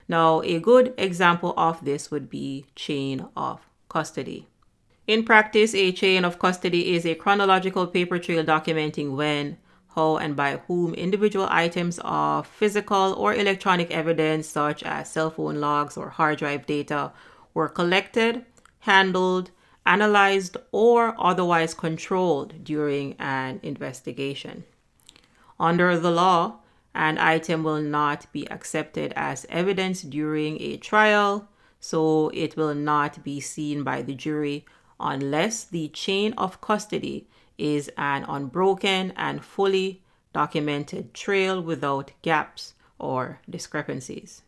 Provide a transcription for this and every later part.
Now, a good example of this would be chain of custody. In practice, a chain of custody is a chronological paper trail documenting when, how, and by whom individual items of physical or electronic evidence, such as cell phone logs or hard drive data, were collected, handled, analyzed, or otherwise controlled during an investigation. Under the law, an item will not be accepted as evidence during a trial, so it will not be seen by the jury unless the chain of custody is an unbroken and fully documented trail without gaps or discrepancies.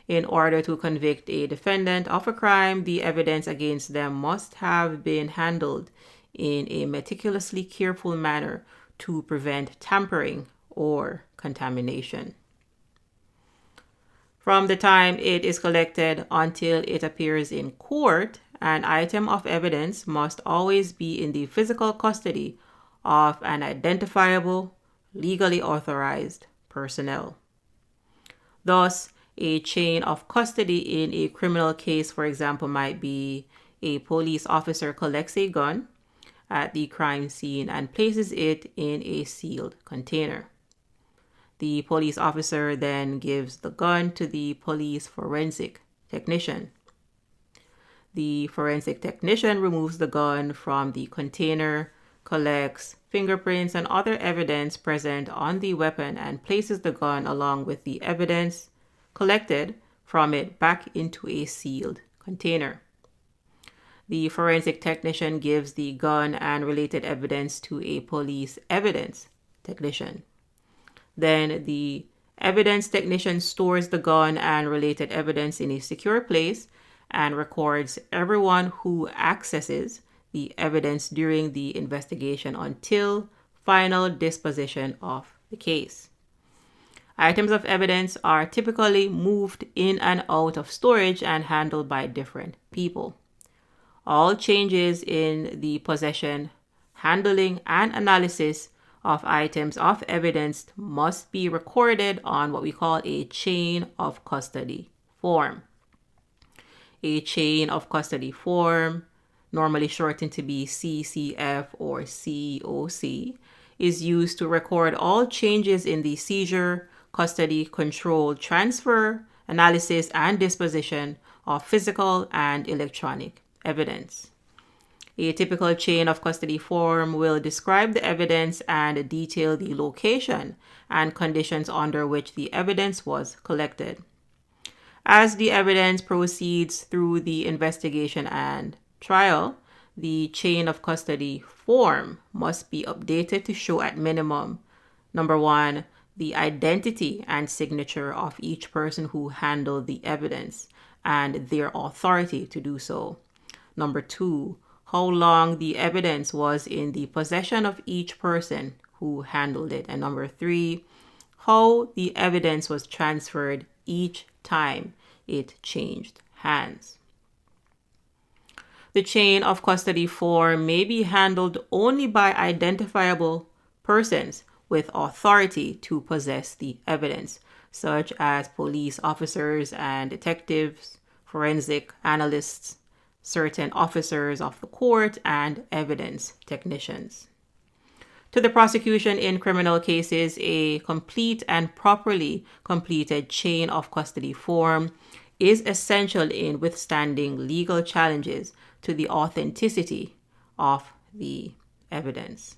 In order to convict a defendant of a crime, the evidence against them must have been handled in a meticulously careful manner to prevent tampering or contamination. From the time it is collected until it appears in court, an item of evidence must always be in the physical custody of an identifiable, legally authorized personnel. Thus, a chain of custody in a criminal case, for example, might be a police officer collects a gun at the crime scene and places it in a sealed container. The police officer then gives the gun to the police forensic technician. The forensic technician removes the gun from the container, collects fingerprints and other evidence present on the weapon, and places the gun along with the evidence collected from it back into a sealed container. The forensic technician gives the gun and related evidence to a police evidence technician. Then the evidence technician stores the gun and related evidence in a secure place and records everyone who accesses the evidence during the investigation until final disposition of the case. Items of evidence are typically moved in and out of storage and handled by different people. All changes in the possession, handling, and analysis of items of evidence must be recorded on what we call a chain of custody form. A chain of custody form, normally shortened to be CCF or COC, is used to record all changes in the seizure, custody, control, transfer, analysis, and disposition of physical and electronic evidence. A typical chain of custody form will describe the evidence and detail the location and conditions under which the evidence was collected. As the evidence proceeds through the investigation and trial, the chain of custody form must be updated to show at minimum, number one, the identity and signature of each person who handled the evidence and their authority to do so. Number two, how long the evidence was in the possession of each person who handled it. And number three, how the evidence was transferred each time it changed hands. The chain of custody form may be handled only by identifiable persons with authority to possess the evidence, such as police officers and detectives, forensic analysts, certain officers of the court, and evidence technicians. To the prosecution in criminal cases, a complete and properly completed chain of custody form is essential in withstanding legal challenges to the authenticity of the evidence.